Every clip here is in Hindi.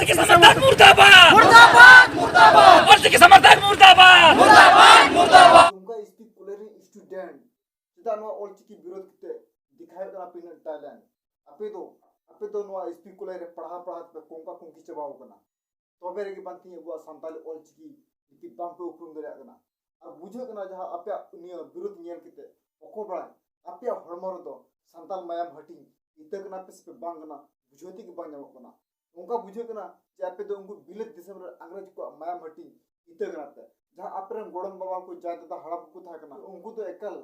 के समर्थक मुर्दाबाद मुर्दाबाद मुर्दाबाद और के समर्थक मुर्दाबाद मुर्दाबाद मुर्दाबाद तुमका इसकी कुलेरी स्टूडेंट चिता नो ऑल चिकी विरोध किते दिखाए करा पिन टैलेंट अपे दो नो इसकी कुलेरी पढ़ा पे कोंका कोंकी चबाव कना तोबे रे की बांती बुआ संताली ऑल चिकी इति बाम पे उपरुम दरे कना और बुझे कना जहां अपे निया विरोध नियन किते ओको बड़ा अपे हरमर दो संताल मायाम हटी इते कना पे बांग कना बुझोती की बांग कना उनका बुझे कना जे अपे दो उनको बिलेट दिसंबर अंग्रेज को मायाम हटी इते कना ते जहां अपरे गोड़म बाबा को जाता हड़प को था कना उनको तो एकल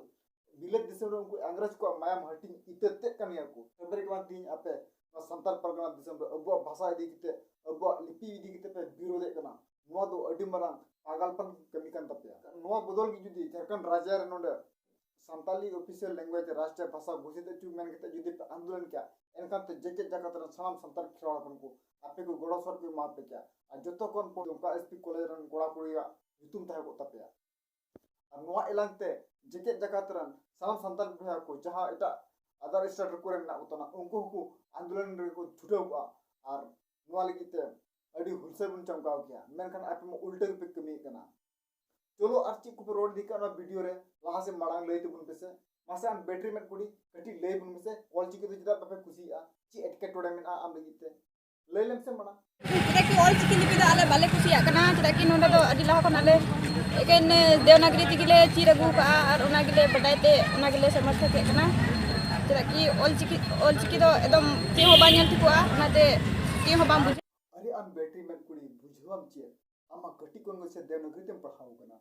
बिलेट दिसंबर उनको अंग्रेज को मायाम हटी इते ते कनिया को तबरे के बाद तीन अपे संताल परगना दिसंबर अबुआ भाषा इदी किते अबुआ लिपि इदी किते पे विरोध कना नो दो अडी मरांग पागलपन कमी कान तपया नो बदल की जुदी झारखंड राज्य रे नोंडे संताली ऑफिशियल लैंग्वेज राष्ट्रीय भाषा घोषित अचु मेन किते जुदी आंदोलन क्या एनकान ते जेके जगत रे साम संताल खिलाड़पन को आपे को गोड़ा सर के माप पे क्या जतो कोन पोका एसपी कॉलेज रन गोड़ा कोड़िया युतुम था को तपया और नो एलांते जेके जगत रन साम संताल भया को जहां एटा अदर स्टेट को रे ना उतना उनको को आंदोलन रे को छुटाव को और नो लगिते अडी हुलसे बुन चमकाव किया मेनखान आपे उल्टे पे कमी कना चलो आरची को रोड दिका ना वीडियो रे वहां से मड़ांग लेते बुन पेसे मासे आम बैटरी में कुड़ी कटी ले बुन पेसे ऑल चिकी तो जिदा पे खुशी आ ची एटके टोडे में आम लगिते ले लेम से मना चिदा की ऑल चिकी लिपि दा आले बाले खुशी आ कना चिदा की नोंडे दो अडी लाहा कोन आले एकेन देवनागरी तिगिले चीर अगु का और ओना गिले बडाइते ओना गिले समर्थक के कना चिदा की ऑल चिकी दो एकदम के हो बाnyal ठिकोआ नाते के हो बाम बुझे अरे आम बैटरी में कुड़ी बुझवाम चे आमा कटी कोन से देवनागरी तेम पढ़ाऊ कना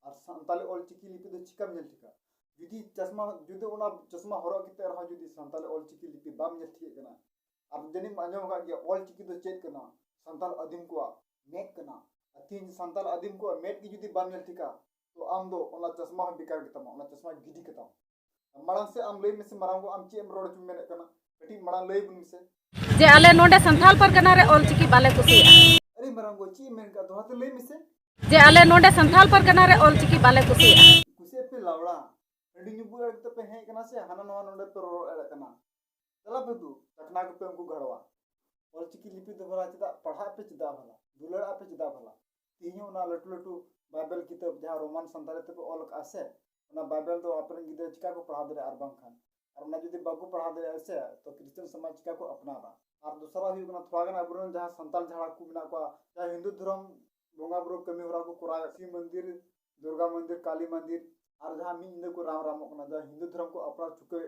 और संताले ऑल चिकी लिपि तो चिकम जल ठिका जुदी चश्मा जुदे ओना चश्मा हरो किते रहा जुदी संताले ऑल चिकी लिपि बाम जल ठिक कना अब जनी मांजो का ये ऑल चिकी तो चेत कना संताल अदिम को मेक कना तीन संताल अदिम को मेट की जुदी बाम जल ठिका तो आम दो ओना चश्मा हम बिकार कितम ओना चश्मा गिडी कितम मड़ांग से आम लई में से मरांग को आम चे एम रोड चुम मेने कना कटी मड़ांग लई बुन से जे आले नोंडे संथाल परगना रे ऑल चिकी बाले खुशी अरे मरांग को ची मेन का दोहा तो लई में से जे आले नोंडे संथाल परगना रे ऑल चिकी बाले खुशी कुसे पे लावड़ा अडी नुबु अड़ते पे है कना से हाना नवा नोंडे पे रो अड़ कना चला पे तू तकना के पे उनको घड़वा और चिकी लिपि तो भला चिदा पढ़ा पे चिदा भला दुलड़ा पे चिदा भला तीनो ना लटू लटू बाइबल किताब जहां रोमान संताले पे ऑल आसे ना बाइबल तो अपन गिदे चिका को पढ़ा दे अरबां खान और ना जदी बाबू पढ़ा दे ऐसे तो क्रिश्चियन समाज चिका को अपनावा और दूसरा हुई कना थोड़ा गना अबुरन जहां संताल झाड़ा को बिना को या हिंदू धर्म बोंगा बुरो कमी होरा को कोरा शिव मंदिर दुर्गा मंदिर काली मंदिर और जहां मी इंदे को राम राम को ना जहां हिंदू धर्म को अपना चुके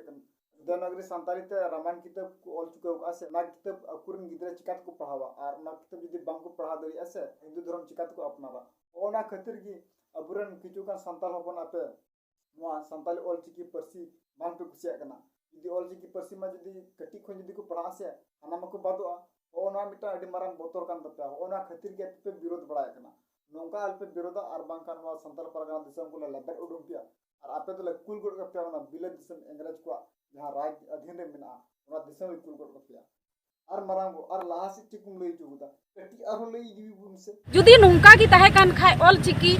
देवनागरी संताली ते रामायण किताब को ऑल चुके आसे ना किताब अकुरन गिदरे चिकात को पढ़ावा और ना किताब जदी बांग को पढ़ा दे ऐसे हिंदू धर्म चिकात को अपनावा ओना खातिर की अबुरन किचु का संताल होपन आपे नुआ संताली ऑल चिकी परसी बांग पे खुशिया कना जदी ऑल चिकी परसी मा जदी कटी खो जदी को पढ़ा से हना मको बादो ओना मिटा अडी मारान बोतर कान तपया ओना खातिर के पे विरोध बड़ाय कना नोंका अल्पे विरोध और बांकान नुआ संताल परगना दिसम को लेबर उडुमपिया और आपे तो कुल गोड का पेवना बिले दिसम अंग्रेज को जहां राज अधीन रे मिना ओना दिसम कुल गोड का पिया और मरांगो और लासी चिकुम लई जुदा कटी और लई जीवी बुन से जुदी नोंका की तहे कान खाय ऑल चिकी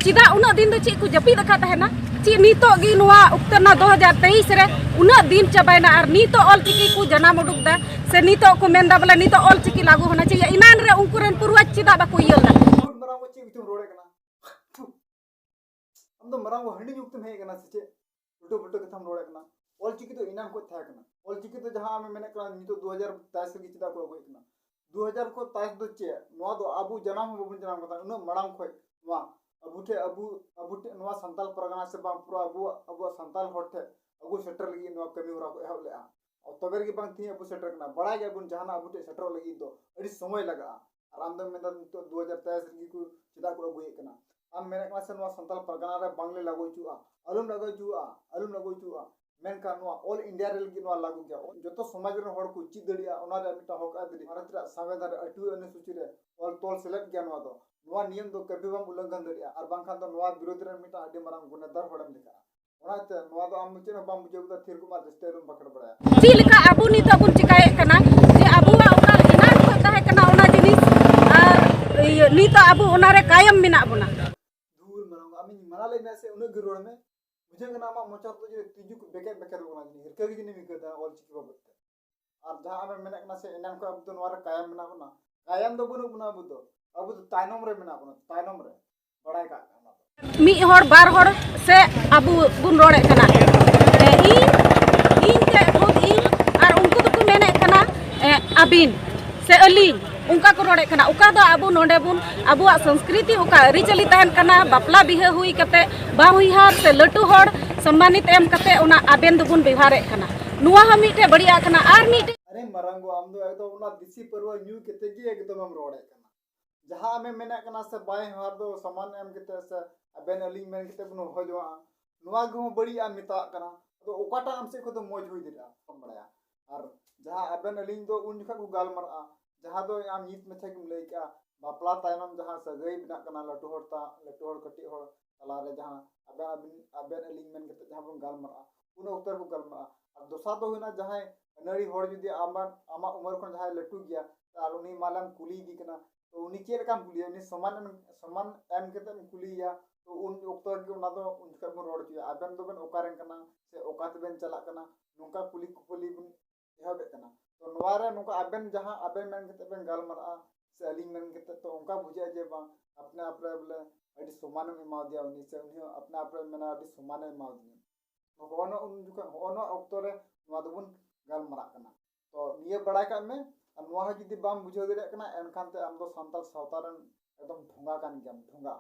चिदा उना दिन दो ची को जपी दखा तहेना ची नीतो गी नुआ उक्तना 2023 रे उना दिन चबायना और नीतो ऑल चिकी को जनाम उडुक दा से नीतो को मेंदा बोले नीतो ऑल चिकी लागू होना चाहिए इनान रे उनकुरन पूर्वज चिदा बाको यलदा मरांगो ची बितुम रोड़े कना हम तो मरांगो हंडी युक्त में कना से उल्टो उल्टो कथम रोड़े कना ऑल चिकी तो इनान को था कना ऑल चिकी तो जहां में मैंने कना नीतो 2023 की चिदा को होई कना 2000 को तास दो चे नुआ दो आबू जनाम बबुन जनाम कता उन मड़ांग खोय नुआ अबुटे नुआ संताल परगना से बां पूरा अबु संताल होठे अबु सेटर लगी नुआ कमी होरा को एहब ले और तबेर की बांग थी अबु सेटर कना बड़ा गया बुन जहाना अबुटे सेटर लगी तो अड़ी समय लगा और आम दम में तो 2023 की को चिदा को अबु कना आम मेने कना से नुआ संताल परगना रे बांगले लागो चुआ अलुम लगो चुआ मेन का नुआ ऑल इंडिया रे लगी नुआ लागू गया जतो समाज रे होड़ को ची दड़िया ओना रे मिटा होक आदरी भारत रे संविधान अटू अनुसूची रे ऑल तोल सेलेक्ट गया नुआ दो नुआ नियम दो कभी बम उल्लंघन दड़िया और बांखान तो नुआ विरोध रे मिटा अडी मारंग गुनेदार होड़म लिखा ओनाते नुआ दो आम मुचे बम बुझेबदा थिर कुमार जस्ते रूम पकड़ बड़ाया ची लिखा अबु नी तो बुन चिकाय कना जे अबुवा ओका इनान को तहे कना ओना जिनिस और नी तो अबु ओना रे कायम मिना बुना दूर मरंग आमी मना ले में से उन गिरोड़ में मुझे नामा मोचार तो जे तिजु को बेके बेके रोना जिनी हिरके जिनी मिकदा ऑल चिकी बाबत और जहां में मैंने कना से इनान को अब तो नवार कायम बना बना कायम दो बनु बना अब तो ताइनम रे मेना बना ताइनम रे बड़ाई का मी हर बार हर से अबु बुन रोड़े कना इन के खुद इन और उनको तो को मेने कना अबिन से अलिन उनका को रोड़े कना उका दो अबु नोडे बुन अबुआ संस्कृति उका अरिचली तहन कना बापला बिहे हुई कते बा हुई हार से लटू हर सम्मानित एम कते उना आबेन दो बुन व्यवहारे कना नुआ हम मिटे बढ़िया कना आर मिटे अरे मरंगो आम दो एकदम उना दिसी परवा न्यू केते की एकदम हम रोड़े कना जहां में मेना कना से बाय हार दो समान एम केते से अबेन अलिंग मेन केते बनो होजवा नुआ गो बढ़िया मिता कना तो ओकाटा हम से को तो मौज हुई दिला हम बड़ाया और जहां अबेन अलिंग दो उन जखा को गाल मरा जहां दो आम नीत में थे लई का बापला तायनम जहां सगई बिना कना लटू हर कटी हर तला रे जहां अबेन अलिंग मेन केते जहां बन गाल मरा उन उत्तर को गाल मरा और दोसा तो हुना जहां नड़ी हर जुदी आमा उमर खन जहां लटू गया और उनी मालम कुली दी कना तो उनी चेल काम कुली उनी समान एम केते कुलिया तो उन उत्तर के उना तो उन का बन रोड किया अबेन दो बन ओकारेन कना से ओकात बेन चला कना नुका कुली बन एहबे कना तो नवारे नुका अबेन जहां अबेन मेन केते बेन गाल मरा से अलिंग मेन केते तो उनका बुझे जे बा अपने आप रे बोले अडी समान में मा दिया उनी से उनी अपने आप रे मेना अडी समान में मा दिया होनो उन जुका होनो अक्तोर रे नवा दोबन गाल मरा कना तो निये बड़ा का में नवा जुदी बाम बुझे दे कना एनखान ते आम दो संताल सावतारन एकदम ढोंगा कान गया ढोंगा